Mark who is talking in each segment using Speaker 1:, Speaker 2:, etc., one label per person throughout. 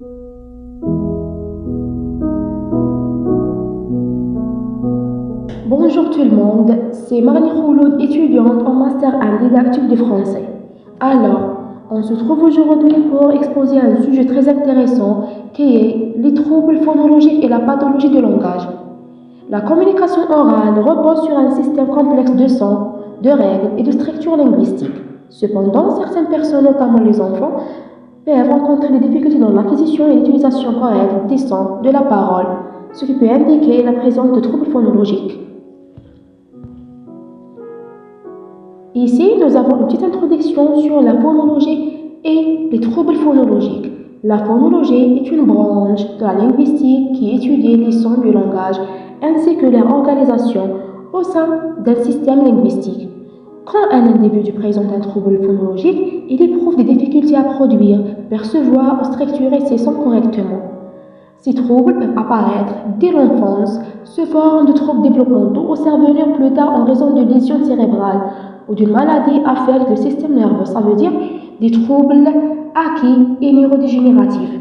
Speaker 1: Bonjour tout le monde, c'est Marnie Khouloud, étudiante en Master 1 didactique du français. Alors, on se trouve aujourd'hui pour exposer un sujet très intéressant qui est les troubles phonologiques et la pathologie du langage. La communication orale repose sur un système complexe de sons, de règles et de structures linguistiques. Cependant, certaines personnes, notamment les enfants, peuvent rencontrer des difficultés dans l'acquisition et l'utilisation correcte des sons de la parole, ce qui peut indiquer la présence de troubles phonologiques. Ici, nous avons une petite introduction sur la phonologie et les troubles phonologiques. La phonologie est une branche de la linguistique qui étudie les sons du langage ainsi que leur organisation au sein d'un système linguistique. Quand un individu présente un trouble phonologique, il éprouve des difficultés à produire, percevoir ou structurer ses sons correctement. Ces troubles peuvent apparaître dès l'enfance, sous forme de troubles développementaux ou survenir plus tard en raison de lésions cérébrales ou d'une maladie affectant le système nerveux, ça veut dire des troubles acquis et neurodégénératifs.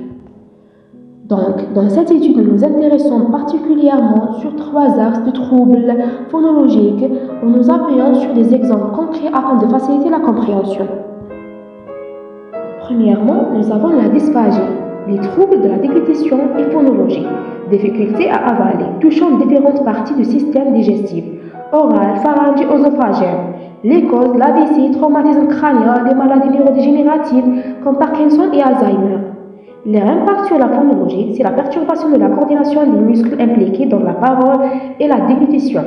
Speaker 1: Donc, dans cette étude, nous nous intéressons particulièrement sur 3 axes de troubles phonologiques où nous appuyons sur des exemples concrets afin de faciliter la compréhension. Premièrement, nous avons la dysphagie, les troubles de la déglutition et phonologie, difficultés à avaler, touchant différentes parties du système digestif, oral, pharyngé, œsophagien. Les causes, l'AVC, traumatisme crânien, les maladies neurodégénératives comme Parkinson et Alzheimer. Leur impact sur la phonologie, c'est la perturbation de la coordination des muscles impliqués dans la parole et la déglutition.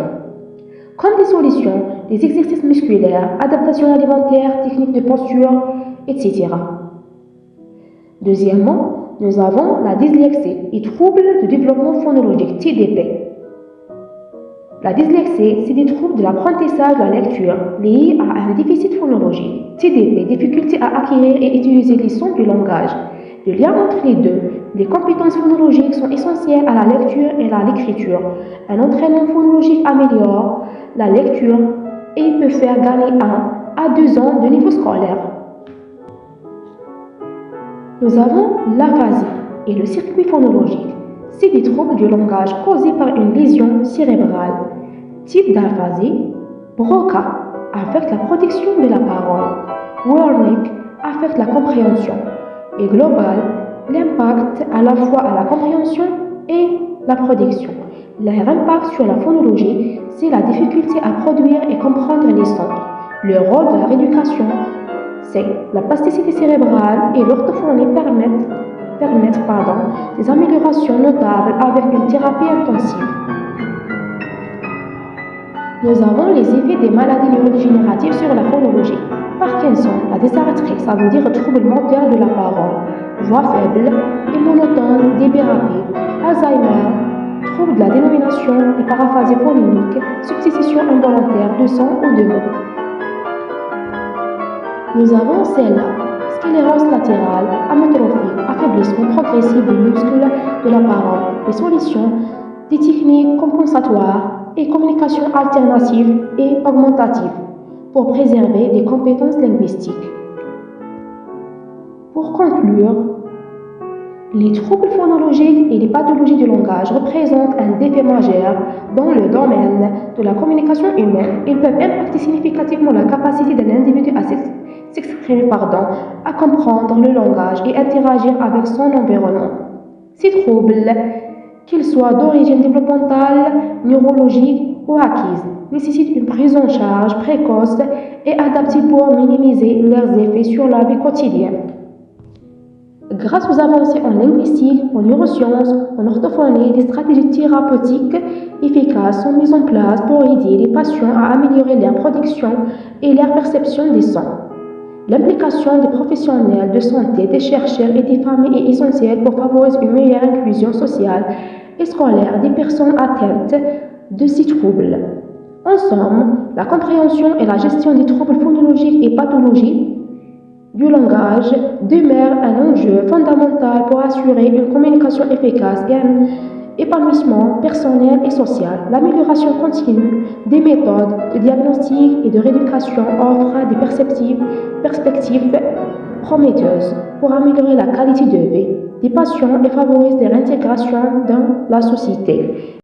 Speaker 1: Comme des solutions, des exercices musculaires, adaptation alimentaire, techniques de posture, etc. Deuxièmement, nous avons la dyslexie et troubles de développement phonologique, TDP. La dyslexie, c'est des troubles de l'apprentissage de la lecture liés à un déficit phonologique. TDP, difficulté à acquérir et utiliser les sons du langage. Le lien entre les deux, les compétences phonologiques sont essentielles à la lecture et à l'écriture. Un entraînement phonologique améliore la lecture et peut faire gagner 1 à 2 ans de niveau scolaire. Nous avons l'aphasie et le circuit phonologique. C'est des troubles du langage causés par une lésion cérébrale. Type d'aphasie, Broca affecte la production de la parole, Wernicke affecte la compréhension, et global, l'impact à la fois à la compréhension et la production. Leur impact sur la phonologie, c'est la difficulté à produire et comprendre les sons. Le rôle de la rééducation, c'est la plasticité cérébrale et l'orthophonie permettent des améliorations notables avec une thérapie intensive. Nous avons les effets des maladies neurodégénératives sur la phonologie. Parkinson, la dysarthrie, ça veut dire trouble moteur de la parole, voix faible et monotone, débit rapide. Alzheimer, trouble de la dénomination et paraphasie phonémique, substitution involontaire de sons ou de mots. Nous avons celle-là. Sclérose latérale, amyotrophique, affaiblissement progressif des muscles de la parole, des solutions, des techniques compensatoires et communication alternative et augmentative pour préserver des compétences linguistiques. Pour conclure, les troubles phonologiques et les pathologies du langage représentent un défi majeur dans le domaine de la communication humaine. Ils peuvent impacter significativement la capacité d'un individu à s'exprimer, à comprendre le langage et interagir avec son environnement. Ces troubles, qu'ils soient d'origine développementale, neurologique ou acquise, nécessitent une prise en charge précoce et adaptée pour minimiser leurs effets sur la vie quotidienne. Grâce aux avancées en linguistique, en neurosciences, en orthophonie, des stratégies thérapeutiques efficaces sont mises en place pour aider les patients à améliorer leur production et leur perception des sons. L'implication des professionnels de santé, des chercheurs et des familles est essentielle pour favoriser une meilleure inclusion sociale et scolaire des personnes atteintes de ces troubles. En somme, la compréhension et la gestion des troubles phonologiques et pathologies du langage demeure un enjeu fondamental pour assurer une communication efficace et un épanouissement personnel et social. L'amélioration continue des méthodes de diagnostic et de rééducation offre des perspectives prometteuses pour améliorer la qualité de vie des patients et favoriser leur intégration dans la société.